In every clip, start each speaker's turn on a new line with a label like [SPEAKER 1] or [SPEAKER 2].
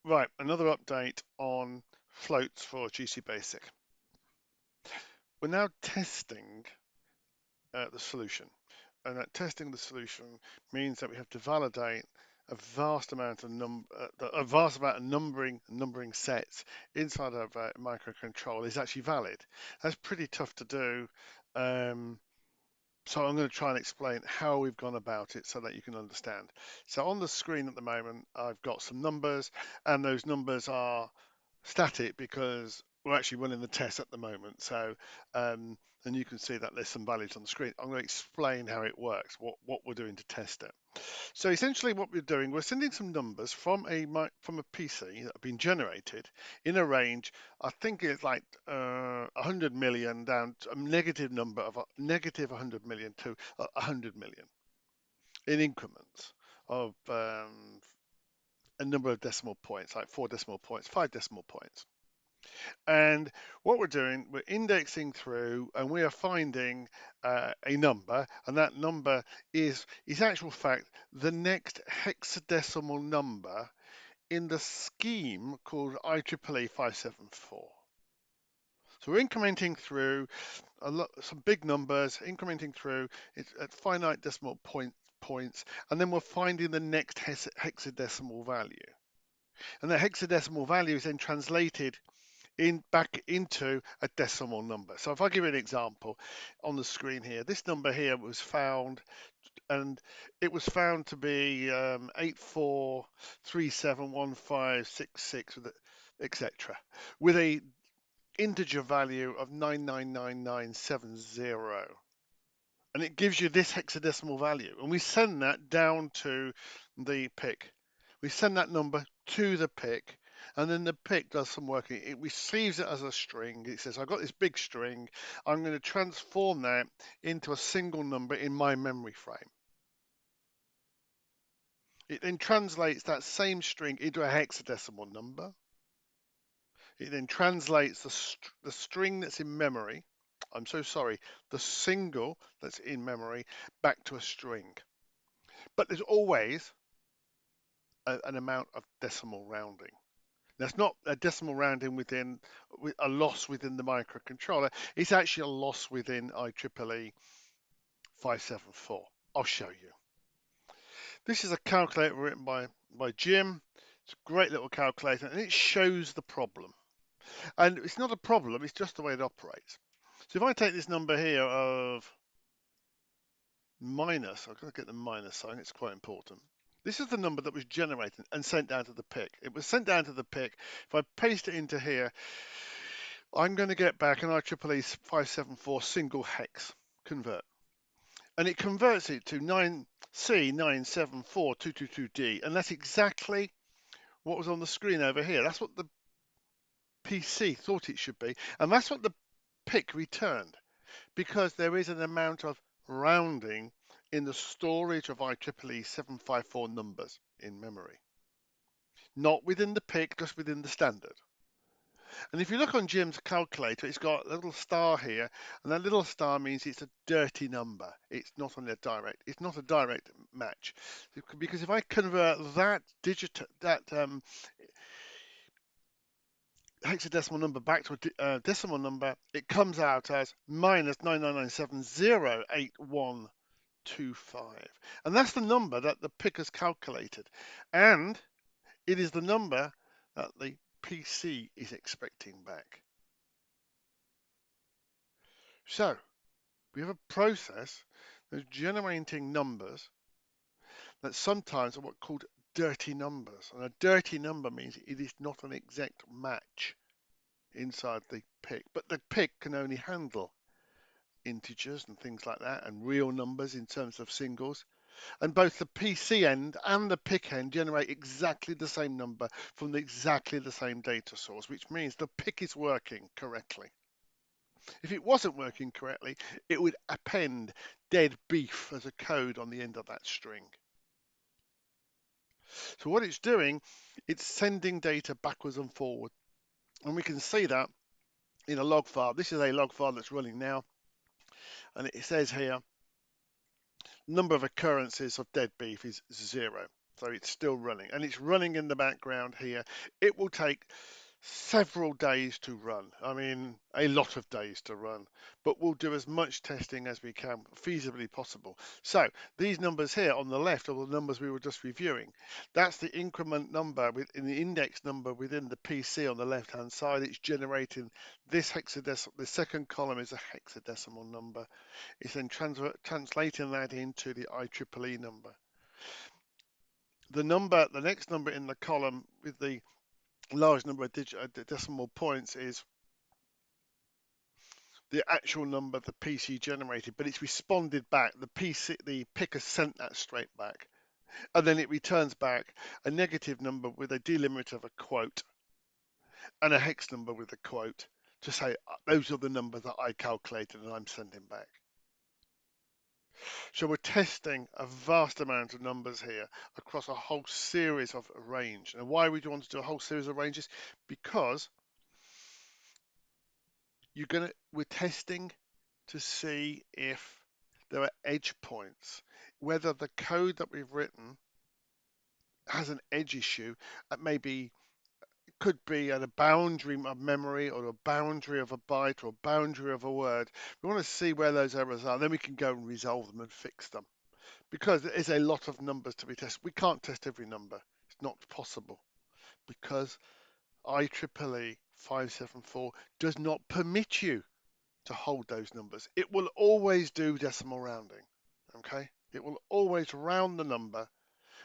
[SPEAKER 1] Right, another update on floats for GCBASIC. We're now testing the solution, and that testing the solution means that we have to validate a vast amount of numbering sets inside of a microcontroller is actually valid. That's pretty tough to do. So I'm going to try and explain how we've gone about it so that you can understand. So on the screen at the moment, I've got some numbers, and those numbers are static because we're actually running the test at the moment. So, and you can see that there's some values on the screen. I'm going to explain how it works, what we're doing to test it. So essentially what we're doing, we're sending some numbers from a PC that have been generated in a range, I think it's like 100 million down to a negative number of negative 100 million to 100 million in increments of a number of decimal points, like 4 decimal points, 5 decimal points. And what we're doing, we're indexing through and we are finding a number, and that number is actual fact the next hexadecimal number in the scheme called IEEE 574. So we're incrementing through some big numbers, incrementing through it's at finite decimal points, and then we're finding the next hexadecimal value. And that hexadecimal value is then translated back into a decimal number. So if I give you an example on the screen here, this number here was found, and it was found to be 84371566, etc., with a integer value of 999970. And it gives you this hexadecimal value. And we send that down to the PIC. We send that number to the PIC, and then the PIC does some work. It receives it as a string. It says, I've got this big string. I'm going to transform that into a single number in my memory frame. It then translates that same string into a hexadecimal number. It then translates the string that's in memory, I'm so sorry, the single that's in memory back to a string. But there's always an amount of decimal rounding. That's not a decimal rounding within a loss within the microcontroller. It's actually a loss within IEEE 574. I'll show you. This is a calculator written by Jim. It's a great little calculator, and it shows the problem. And it's not a problem, it's just the way it operates. So if I take this number here of minus, I've got to get the minus sign, it's quite important. This is the number that was generated and sent down to the PIC. It was sent down to the PIC. If I paste it into here, I'm going to get back an IEEE 574 single hex convert. And it converts it to C974222D. And that's exactly what was on the screen over here. That's what the PC thought it should be. And that's what the PIC returned, because there is an amount of rounding in the storage of IEEE 754 numbers in memory. Not within the PIC, just within the standard. And if you look on Jim's calculator, it's got a little star here, and that little star means it's a dirty number. It's not on a direct. It's not a direct match, because if I convert that hexadecimal number back to a decimal number, it comes out as minus 999708125. And that's the number that the PIC has calculated. And it is the number that the PC is expecting back. So we have a process that's generating numbers that sometimes are what are called dirty numbers. And a dirty number means it is not an exact match inside the PIC, but the PIC can only handle integers and things like that, and real numbers in terms of singles. And both the PC end and the PIC end generate exactly the same number from exactly the same data source, which means the PIC is working correctly. If it wasn't working correctly, it would append dead beef as a code on the end of that string. So what it's doing, it's sending data backwards and forward. And we can see that in a log file. This is a log file that's running now. And it says here, number of occurrences of dead beef is 0. So it's still running, and it's running in the background here. It will take several days to run. I mean, a lot of days to run, but we'll do as much testing as we can, feasibly possible. So these numbers here on the left are the numbers we were just reviewing. That's the increment number in the index number within the PC on the left-hand side. It's generating this hexadecimal. The second column is a hexadecimal number. It's then translating that into the IEEE number. The next number in the column with the large number of decimal points is the actual number the PC generated, but it's responded back. The picker sent that straight back, and then it returns back a negative number with a delimiter of a quote and a hex number with a quote to say those are the numbers that I calculated and I'm sending back. So we're testing a vast amount of numbers here across a whole series of range. And why would you want to do a whole series of ranges? Because we're testing to see if there are edge points, whether the code that we've written has an edge issue. Could be at a boundary of memory or a boundary of a byte or a boundary of a word. We want to see where those errors are, then we can go and resolve them and fix them. Because there is a lot of numbers to be tested. We can't test every number. It's not possible because IEEE 574 does not permit you to hold those numbers. It will always do decimal rounding. Okay? It will always round the number.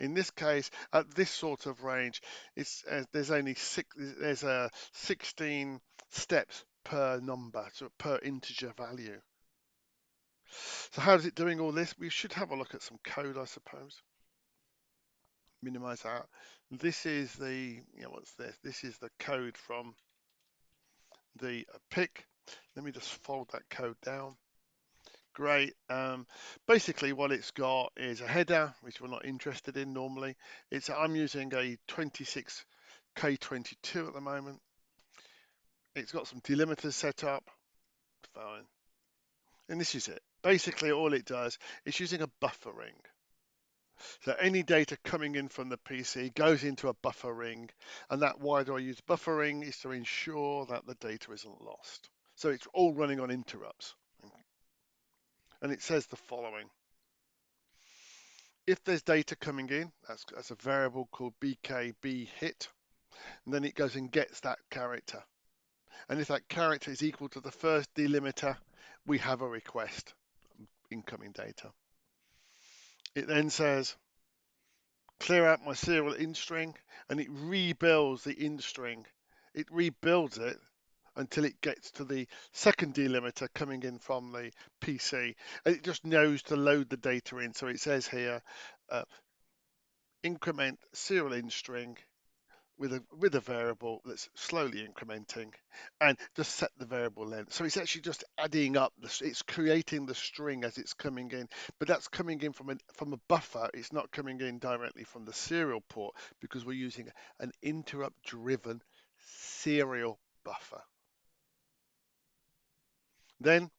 [SPEAKER 1] In this case, at this sort of range, there's only 16 steps per number, so per integer value. So how is it doing all this? We should have a look at some code, I suppose. Minimize that. This is what's this? This is the code from the pick. Let me just fold that code down. Great. Basically, what it's got is a header, which we're not interested in normally. I'm using a 26K22 at the moment. It's got some delimiters set up. Fine. And this is it. Basically, all it does is using a buffer ring. So any data coming in from the PC goes into a buffer ring, and why do I use buffering is to ensure that the data isn't lost. So it's all running on interrupts. And it says the following. If there's data coming in, that's a variable called BKB hit, and then it goes and gets that character. And if that character is equal to the first delimiter, we have a request, incoming data. It then says, clear out my serial in string, and it rebuilds the in string. It rebuilds it until it gets to the second delimiter coming in from the PC, and it just knows to load the data in. So it says here, increment serial in string with a variable that's slowly incrementing, and just set the variable length. So it's actually just adding up. It's creating the string as it's coming in, but that's coming in from a buffer. It's not coming in directly from the serial port because we're using an interrupt-driven serial buffer. Then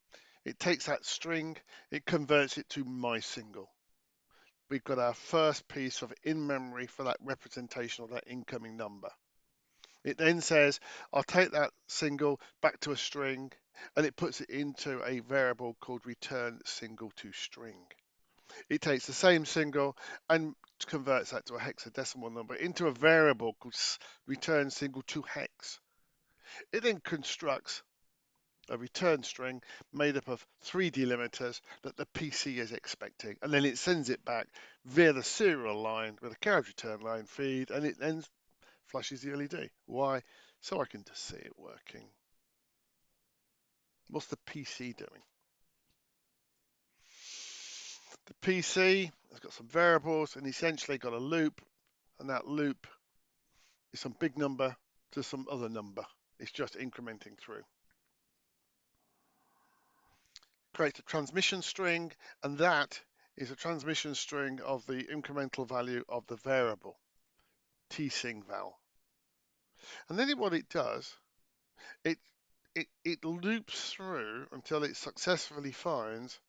[SPEAKER 1] it takes that string, it converts it to my single. We've got our first piece of in-memory for that representation of that incoming number. It then says, I'll take that single back to a string, and it puts it into a variable called return single to string. It takes the same single and converts that to a hexadecimal number into a variable called return single to hex. It then constructs a return string made up of 3 delimiters that the PC is expecting, and then it sends it back via the serial line with a carriage return line feed, and it then flashes the LED. Why? So I can just see it working. What's the PC doing? The PC has got some variables and essentially got a loop, and that loop is some big number to some other number. It's just incrementing through. Creates a transmission string, and that is a transmission string of the incremental value of the variable, tsing val. And then what it does, it loops through until it successfully finds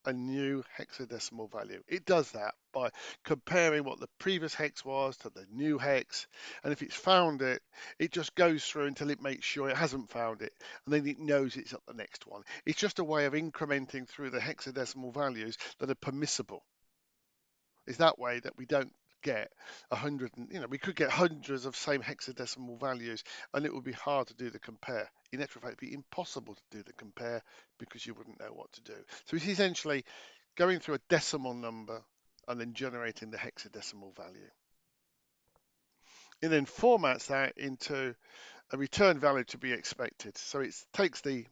[SPEAKER 1] a new hexadecimal value. It does that by comparing what the previous hex was to the new hex, and if it's found it, it just goes through until it makes sure it hasn't found it, and then it knows it's at the next one. It's just a way of incrementing through the hexadecimal values that are permissible. It's that way that we don't get 100, we could get hundreds of same hexadecimal values, and it would be hard to do the compare. In actual fact, it'd be impossible to do the compare because you wouldn't know what to do. So it's essentially going through a decimal number and then generating the hexadecimal value. It then formats that into a return value to be expected. So it takes the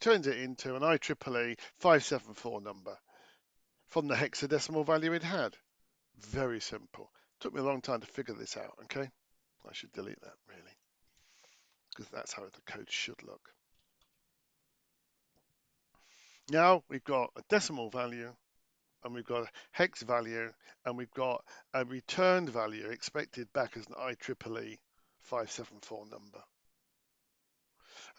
[SPEAKER 1] turns it into an IEEE 574 number from the hexadecimal value it had. Very simple. Took me a long time to figure this out, okay? I should delete that, really, because that's how the code should look. Now we've got a decimal value, and we've got a hex value, and we've got a returned value expected back as an IEEE 574 number.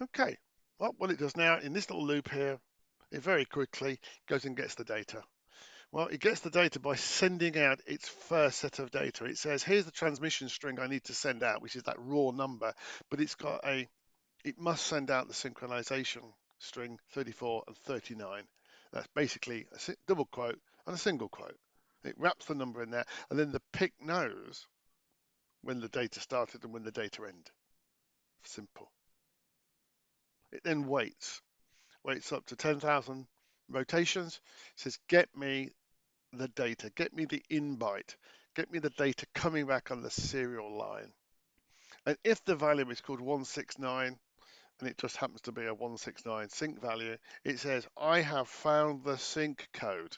[SPEAKER 1] Okay, well, what it does now, in this little loop here, it very quickly goes and gets the data. Well, it gets the data by sending out its first set of data. It says, here's the transmission string I need to send out, which is that raw number, but it must send out the synchronization string 34 and 39. That's basically a double quote and a single quote. It wraps the number in there, and then the PIC knows when the data started and when the data ended. Simple. It then waits up to 10,000 rotations, says, get me the data, get me the in byte, get me the data coming back on the serial line. And if the value is called 169, and it just happens to be a 169 sync value, it says, I have found the sync code.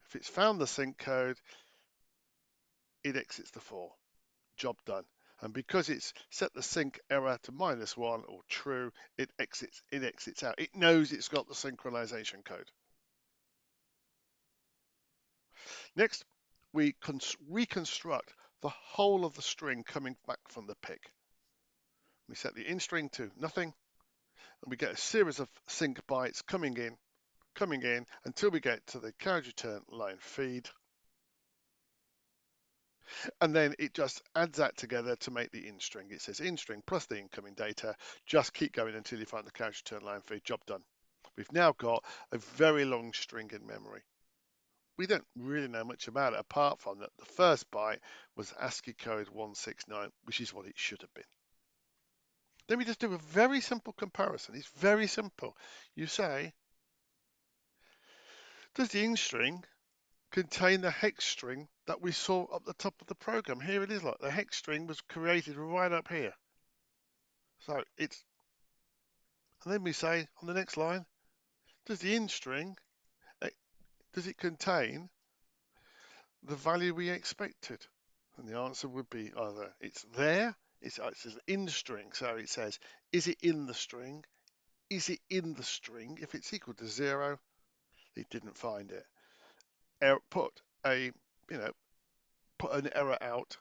[SPEAKER 1] If it's found the sync code, it exits the for. Job done. And because it's set the sync error to -1 or true, it exits out. It knows it's got the synchronization code. Next, we reconstruct the whole of the string coming back from the PIC. We set the in string to nothing, and we get a series of sync bytes coming in until we get to the carriage return line feed. And then it just adds that together to make the in string. It says in string plus the incoming data. Just keep going until you find the carriage return line feed. Job done. We've now got a very long string in memory. We don't really know much about it apart from that the first byte was ASCII code 169, which is what it should have been. Then we just do a very simple comparison. It's very simple. You say, does the in string contain the hex string that we saw up the top of the program? Here it is, look, the hex string was created right up here. So and then we say on the next line, does the in string, does it contain the value we expected? And the answer would be either it's there, it says in string, so it says, is it in the string? Is it in the string? If it's equal to 0, it didn't find it. Put an error out,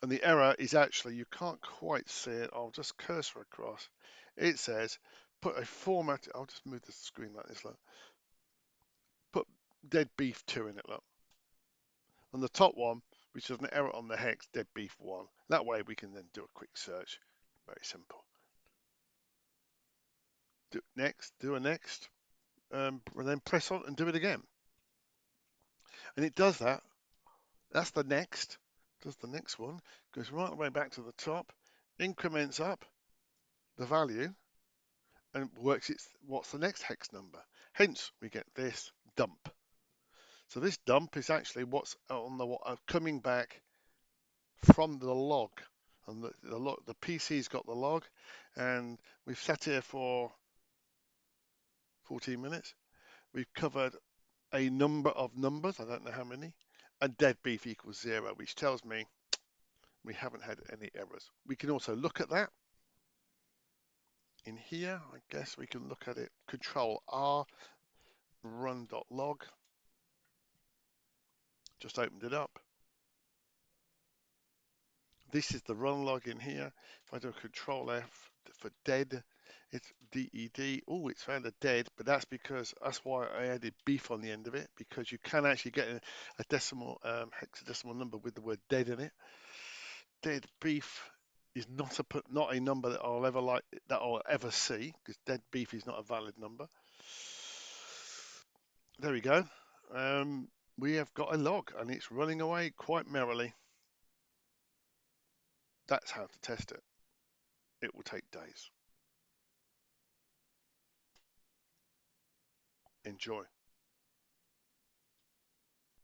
[SPEAKER 1] and the error is actually, you can't quite see it, I'll just cursor across. It says, put a format, I'll just move the screen like this, look. Put dead beef 2 in it, look. On the top one, which is an error on the hex, dead beef 1. That way we can then do a quick search. Very simple. Do a next, and then press on and do it again. And it does that. That's the next. Does the next one, goes right the way back to the top, increments up the value, and works what's the next hex number. Hence, we get this dump. So this dump is actually what's on the coming back from the log. And the PC's got the log, and we've sat here for 14 minutes. We've covered a number of numbers, I don't know how many, and dead beef equals 0, which tells me we haven't had any errors. We can also look at that. In here, I guess we can look at it. Control R, run.log. Just opened it up. This is the run log in here. If I do a Control F for dead, it's DED. Oh, it's found a dead, but that's why I added beef on the end of it, because you can actually get a decimal hexadecimal number with the word dead in it. Dead beef is not a number that I'll ever see, because dead beef is not a valid number. There we go. We have got a log, and it's running away quite merrily. That's how to test it. It will take days. Enjoy.